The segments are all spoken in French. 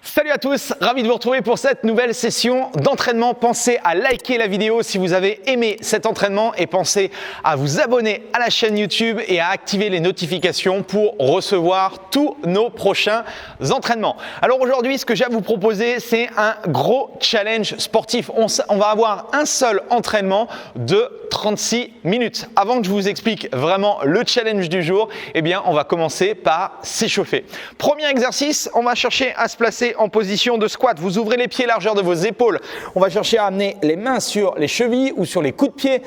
Salut à tous, ravi de vous retrouver pour cette nouvelle session d'entraînement. Pensez à liker la vidéo si vous avez aimé cet entraînement et pensez à vous abonner à la chaîne YouTube et à activer les notifications pour recevoir tous nos prochains entraînements. Alors aujourd'hui, ce que j'ai à vous proposer, c'est un gros challenge sportif. On va avoir un seul entraînement de 36 minutes. Avant que je vous explique vraiment le challenge du jour, eh bien, on va commencer par s'échauffer. Premier exercice, on va chercher à se placer en position de squat. Vous ouvrez les pieds largeur de vos épaules. On va chercher à amener les mains sur les chevilles ou sur les coudes de pied.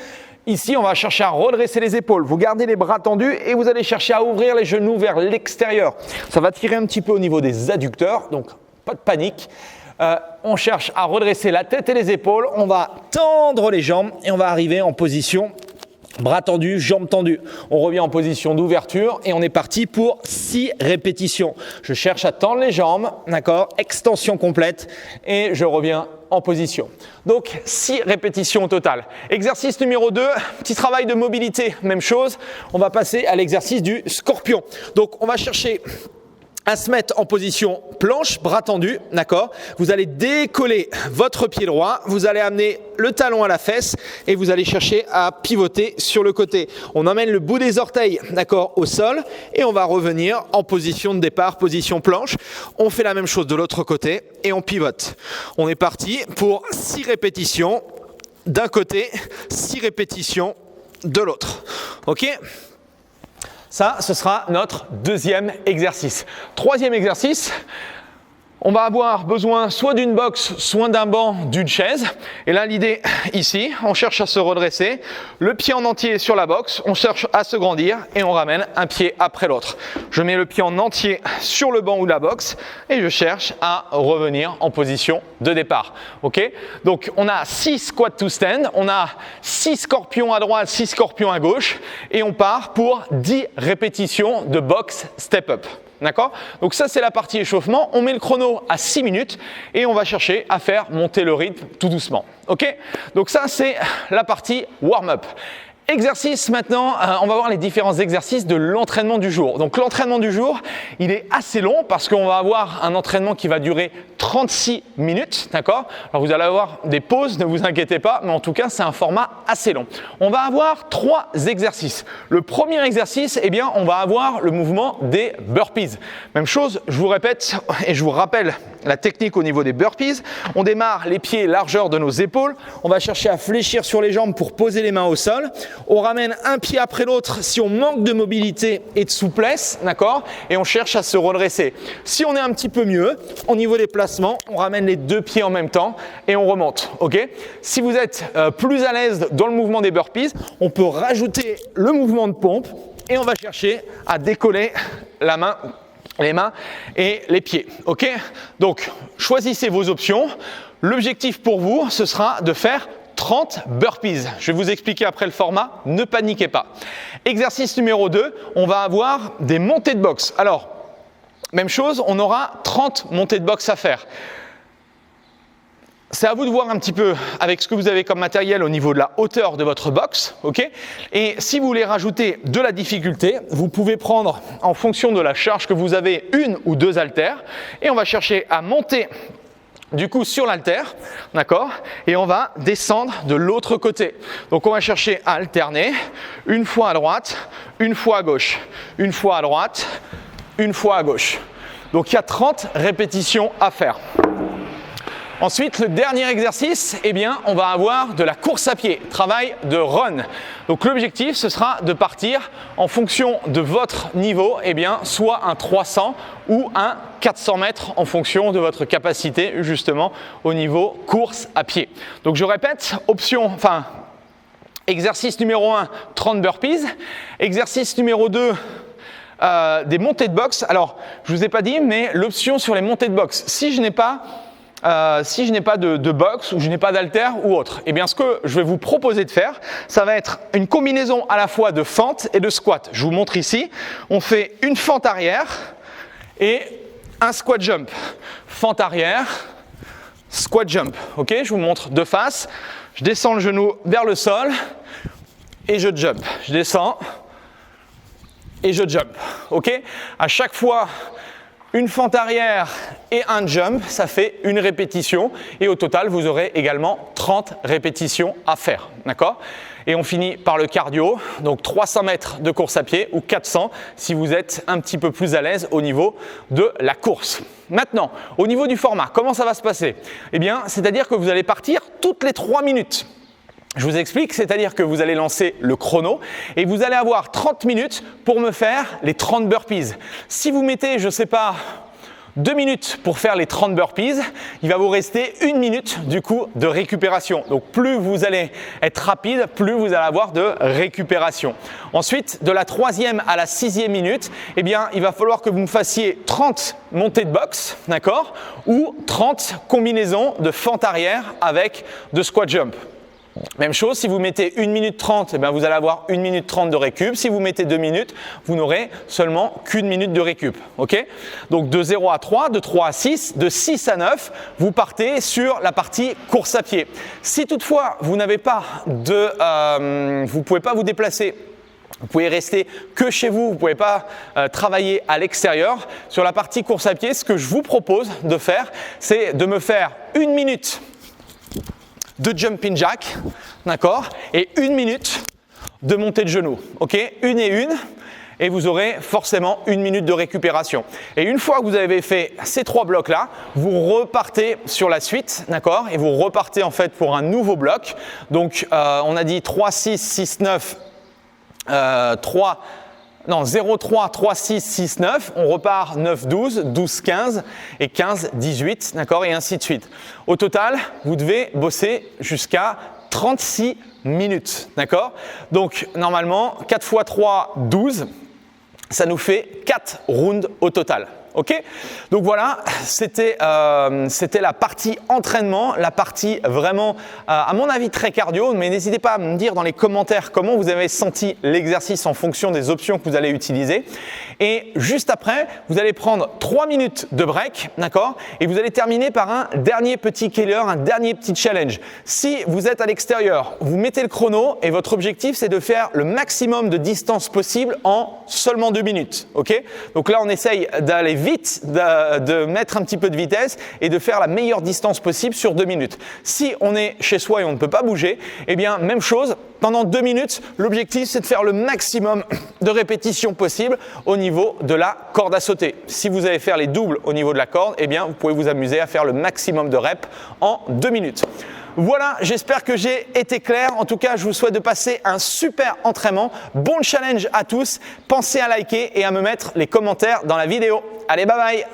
Ici, on va chercher à redresser les épaules. Vous gardez les bras tendus et vous allez chercher à ouvrir les genoux vers l'extérieur. Ça va tirer un petit peu au niveau des adducteurs, donc pas de panique. On cherche à redresser la tête et les épaules. On va tendre les jambes et on va arriver en position bras tendus, jambes tendues. On revient en position d'ouverture et on est parti pour 6 répétitions. Je cherche à tendre les jambes, d'accord, extension complète et je reviens en position. Donc 6 répétitions au total. Exercice numéro 2, petit travail de mobilité, même chose. On va passer à l'exercice du scorpion. Donc on va chercher à se mettre en position planche, bras tendus, d'accord. Vous allez décoller votre pied droit, vous allez amener le talon à la fesse et vous allez chercher à pivoter sur le côté. On emmène le bout des orteils, d'accord, au sol et on va revenir en position de départ, position planche. On fait la même chose de l'autre côté et on pivote. On est parti pour 6 répétitions d'un côté, 6 répétitions de l'autre. OK ? Ça, ce sera notre deuxième exercice. Troisième exercice, on va avoir besoin soit d'une box, soit d'un banc, d'une chaise. Et là, l'idée ici, on cherche à se redresser, le pied en entier sur la box, on cherche à se grandir et on ramène un pied après l'autre. Je mets le pied en entier sur le banc ou la box et je cherche à revenir en position de départ. Ok ? Donc, on a 6 squats to stand, on a 6 scorpions à droite, 6 scorpions à gauche et on part pour 10 répétitions de box step up. D'accord ? Donc ça, c'est la partie échauffement. On met le chrono à 6 minutes et on va chercher à faire monter le rythme tout doucement. Ok ? Donc ça, c'est la partie warm-up. Exercice maintenant, on va voir les différents exercices de l'entraînement du jour. Donc l'entraînement du jour, il est assez long parce qu'on va avoir un entraînement qui va durer 36 minutes, d'accord ? Alors vous allez avoir des pauses, ne vous inquiétez pas, mais en tout cas, c'est un format assez long. On va avoir 3 exercices. Le premier exercice, eh bien, on va avoir le mouvement des burpees. Même chose, je vous répète et je vous rappelle la technique au niveau des burpees. On démarre les pieds largeur de nos épaules. On va chercher à fléchir sur les jambes pour poser les mains au sol. On ramène un pied après l'autre si on manque de mobilité et de souplesse, d'accord ? Et on cherche à se redresser. Si on est un petit peu mieux, au niveau des placements, on ramène les 2 pieds en même temps et on remonte, ok ? Si vous êtes plus à l'aise dans le mouvement des burpees, on peut rajouter le mouvement de pompe et on va chercher à décoller les mains et les pieds, ok ? Donc, choisissez vos options. L'objectif pour vous, ce sera de faire 30 burpees. Je vais vous expliquer après le format, ne paniquez pas. Exercice numéro 2, on va avoir des montées de boxe. Alors, même chose, on aura 30 montées de boxe à faire. C'est à vous de voir un petit peu avec ce que vous avez comme matériel au niveau de la hauteur de votre box, ok ? Et si vous voulez rajouter de la difficulté, vous pouvez prendre en fonction de la charge que vous avez 1 ou 2 haltères et on va chercher à monter du coup sur l'haltère, d'accord ? Et on va descendre de l'autre côté. Donc on va chercher à alterner, une fois à droite, une fois à gauche, une fois à droite, une fois à gauche. Donc il y a 30 répétitions à faire. Ensuite, le dernier exercice, eh bien, on va avoir de la course à pied, travail de run. Donc l'objectif, ce sera de partir en fonction de votre niveau, eh bien, soit un 300 ou un 400 mètres en fonction de votre capacité justement au niveau course à pied. Donc je répète, exercice numéro 1, 30 burpees. Exercice numéro 2, des montées de boxe. Alors, je ne vous ai pas dit, mais l'option sur les montées de boxe, si je n'ai pas de box ou je n'ai pas d'haltère ou autre, eh bien ce que je vais vous proposer de faire, ça va être une combinaison à la fois de fente et de squat. Je vous montre ici, on fait une fente arrière et un squat jump. Fente arrière, squat jump. Ok, je vous montre de face. Je descends le genou vers le sol et je jump. Je descends et je jump. Ok, à chaque fois une fente arrière et un jump, ça fait une répétition. Et au total, vous aurez également 30 répétitions à faire. D'accord ? Et on finit par le cardio, donc 300 mètres de course à pied ou 400 si vous êtes un petit peu plus à l'aise au niveau de la course. Maintenant, au niveau du format, comment ça va se passer? Eh bien, c'est-à-dire que vous allez partir toutes les 3 minutes. Je vous explique, c'est-à-dire que vous allez lancer le chrono et vous allez avoir 30 minutes pour me faire les 30 burpees. Si vous mettez, je ne sais pas, 2 minutes pour faire les 30 burpees, il va vous rester 1 minute du coup de récupération. Donc plus vous allez être rapide, plus vous allez avoir de récupération. Ensuite, de la 3e à la 6e minute, eh bien, il va falloir que vous me fassiez 30 montées de boxe, d'accord, ou 30 combinaisons de fente arrière avec de squat jump. Même chose, si vous mettez 1 minute 30, eh bien vous allez avoir 1 minute 30 de récup. Si vous mettez 2 minutes, vous n'aurez seulement qu'1 minute de récup. Okay, donc de 0 à 3, de 3 à 6, de 6 à 9, vous partez sur la partie course à pied. Si toutefois vous n'avez pas vous ne pouvez pas vous déplacer, vous pouvez rester que chez vous, vous ne pouvez pas travailler à l'extérieur. Sur la partie course à pied, ce que je vous propose de faire, c'est de me faire 1 minute de jumping jack, d'accord, et 1 minute de montée de genoux, ok, une et une, et vous aurez forcément 1 minute de récupération. Et une fois que vous avez fait ces 3 blocs-là, vous repartez sur la suite, d'accord, et vous repartez en fait pour un nouveau bloc. Donc, on a dit 3, 6, 6, 9, 0, 3, 3, 6, 6, 9, on repart 9, 12, 12, 15 et 15, 18, d'accord, et ainsi de suite. Au total, vous devez bosser jusqu'à 36 minutes, d'accord. Donc, normalement, 4 x 3, 12, ça nous fait 4 rounds au total. Ok, donc voilà, c'était la partie entraînement, la partie vraiment, à mon avis, très cardio. Mais n'hésitez pas à me dire dans les commentaires comment vous avez senti l'exercice en fonction des options que vous allez utiliser. Et juste après, vous allez prendre 3 minutes de break, d'accord, et vous allez terminer par un dernier petit killer, un dernier petit challenge. Si vous êtes à l'extérieur, vous mettez le chrono et votre objectif, c'est de faire le maximum de distance possible en seulement 2 minutes. Ok, donc là, on essaye d'aller vite, de mettre un petit peu de vitesse et de faire la meilleure distance possible sur 2 minutes. Si on est chez soi et on ne peut pas bouger, eh bien, même chose, pendant 2 minutes, l'objectif c'est de faire le maximum de répétitions possible au niveau de la corde à sauter. Si vous allez faire les doubles au niveau de la corde, eh bien, vous pouvez vous amuser à faire le maximum de reps en 2 minutes. Voilà, j'espère que j'ai été clair. En tout cas, je vous souhaite de passer un super entraînement. Bon challenge à tous. Pensez à liker et à me mettre les commentaires dans la vidéo. Allez, bye bye!